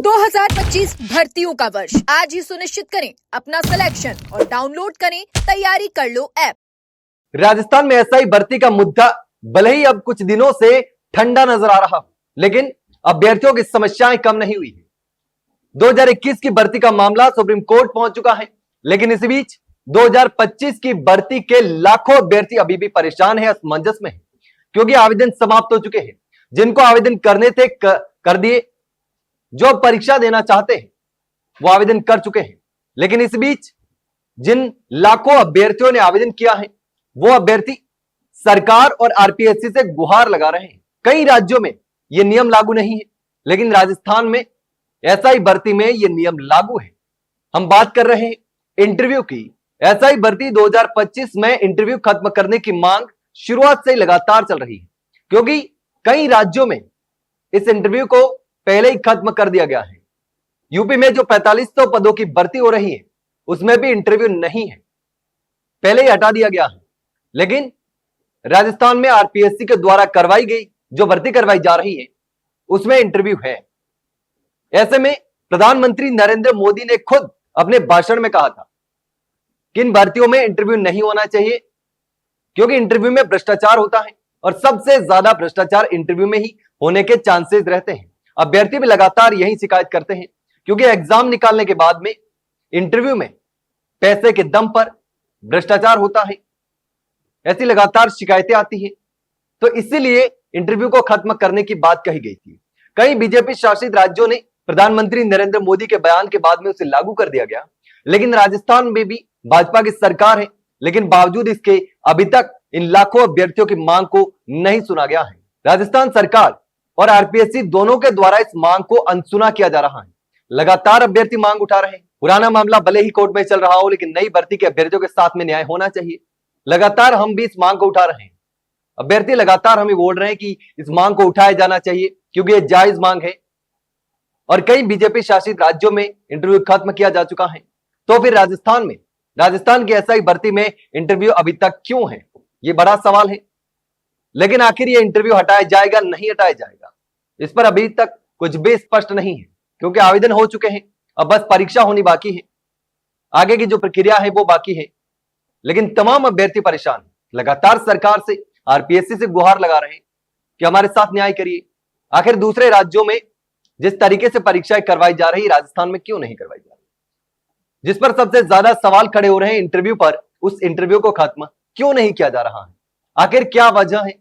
2025 भर्तियों का वर्ष आज ही सुनिश्चित करें अपना सिलेक्शन और डाउनलोड करें तैयारी कर लो ऐप। राजस्थान में एसआई भर्ती का मुद्दा भले ही अब कुछ दिनों से ठंडा नजर आ रहा, लेकिन अभ्यर्थियों की समस्याएं कम नहीं हुई है। 2021 की भर्ती का मामला सुप्रीम कोर्ट पहुंच चुका है, लेकिन इस बीच 2025 की भर्ती के लाखों अभ्यर्थी अभी भी परेशान है, असमंजस में है, क्योंकि आवेदन समाप्त हो चुके हैं। जिनको आवेदन करने थे कर दिए, जो परीक्षा देना चाहते हैं वो आवेदन कर चुके हैं। लेकिन इस बीच जिन लाखों अभ्यर्थियों ने आवेदन किया है, वो अभ्यर्थी सरकार और आरपीएससी से गुहार लगा रहे हैं। कई राज्यों में यह नियम लागू नहीं है, लेकिन राजस्थान में एसआई भर्ती में यह नियम लागू है। हम बात कर रहे हैं इंटरव्यू की। एसआई भर्ती 2025 में इंटरव्यू खत्म करने की मांग शुरुआत से ही लगातार चल रही है, क्योंकि कई राज्यों में इस इंटरव्यू को पहले ही खत्म कर दिया गया है। यूपी में जो 4500 पदों की भर्ती हो रही है, उसमें भी इंटरव्यू नहीं है, पहले ही हटा दिया गया है। लेकिन राजस्थान में आरपीएससी के द्वारा करवाई गई जो भर्ती करवाई जा रही है, उसमें इंटरव्यू है। ऐसे में प्रधानमंत्री नरेंद्र मोदी ने खुद अपने भाषण में कहा था कि इन भर्तियों में इंटरव्यू नहीं होना चाहिए, क्योंकि इंटरव्यू में भ्रष्टाचार होता है और सबसे ज्यादा भ्रष्टाचार इंटरव्यू में ही होने के चांसेस रहते हैं। अभ्यर्थी भी लगातार यही शिकायत करते हैं, क्योंकि एग्जाम निकालने के बाद में इंटरव्यू में पैसे के दम पर भ्रष्टाचार होता है, ऐसी लगातार शिकायतें आती हैं। तो इसीलिए इंटरव्यू को खत्म करने की बात कही गई थी। कई बीजेपी शासित राज्यों ने प्रधानमंत्री नरेंद्र मोदी के बयान के बाद में उसे लागू कर दिया गया, लेकिन राजस्थान में भी भाजपा की सरकार है, लेकिन बावजूद इसके अभी तक इन लाखों अभ्यर्थियों की मांग को नहीं सुना गया है। राजस्थान सरकार और आरपीएससी दोनों के द्वारा इस मांग को अनसुना किया जा रहा है। लगातार अभ्यर्थी मांग उठा रहे हैं। पुराना मामला भले ही कोर्ट में चल रहा हो, लेकिन नई भर्ती के अभ्यर्थियों के साथ में न्याय होना चाहिए। लगातार हम भी इस मांग को उठा रहे हैं। अभ्यर्थी लगातार हमें बोल रहे हैं कि इस मांग को उठाया जाना चाहिए, क्योंकि यह जायज मांग है। और कई बीजेपी शासित राज्यों में इंटरव्यू खत्म किया जा चुका है, तो फिर राजस्थान की एसआई भर्ती में इंटरव्यू अभी तक क्यों है, यह बड़ा सवाल है। लेकिन आखिर यह इंटरव्यू हटाया जाएगा, नहीं हटाया जाएगा, इस पर अभी तक कुछ भी स्पष्ट नहीं है, क्योंकि आवेदन हो चुके हैं। अब बस परीक्षा होनी बाकी है, आगे की जो प्रक्रिया है वो बाकी है। लेकिन तमाम अभ्यर्थी परेशान हैं, लगातार सरकार से, आरपीएससी से गुहार लगा रहे हैं कि हमारे साथ न्याय करिए। आखिर दूसरे राज्यों में जिस तरीके से परीक्षाएं करवाई जा रही, राजस्थान में क्यों नहीं करवाई जा रही? जिस पर सबसे ज्यादा सवाल खड़े हो रहे हैं इंटरव्यू पर, उस इंटरव्यू को खत्म क्यों नहीं किया जा रहा है? आखिर क्या वजह है,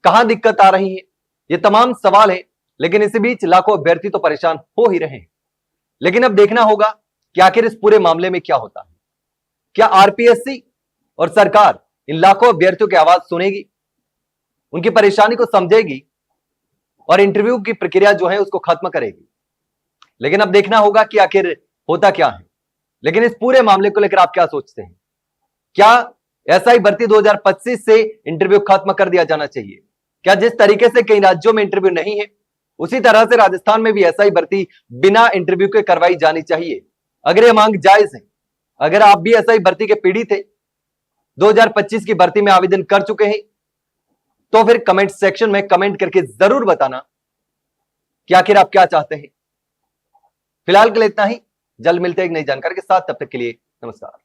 कहां दिक्कत आ रही है? ये तमाम सवाल है। लेकिन इसी बीच लाखों अभ्यर्थी तो परेशान हो ही रहे हैं। लेकिन अब देखना होगा कि आखिर इस पूरे मामले में क्या होता है। क्या आरपीएससी और सरकार इन लाखों अभ्यर्थियों की आवाज सुनेगी, उनकी परेशानी को समझेगी और इंटरव्यू की प्रक्रिया जो है उसको खत्म करेगी? लेकिन अब देखना होगा कि आखिर होता क्या है। लेकिन इस पूरे मामले को लेकर आप क्या सोचते हैं? क्या एसआई भर्ती 2025 से इंटरव्यू खत्म कर दिया जाना चाहिए? क्या जिस तरीके से कई राज्यों में इंटरव्यू नहीं है, उसी तरह से राजस्थान में भी एसआई भर्ती बिना इंटरव्यू के करवाई जानी चाहिए? अगर यह मांग जायज है, अगर आप भी एसआई भर्ती के पीड़ित थे, 2025 की भर्ती में आवेदन कर चुके हैं, तो फिर कमेंट सेक्शन में कमेंट करके जरूर बताना कि आखिर आप क्या चाहते हैं। फिलहाल के लिए इतना ही, जल्द मिलते हैं एक नई जानकारी के साथ। तब तक के लिए नमस्कार।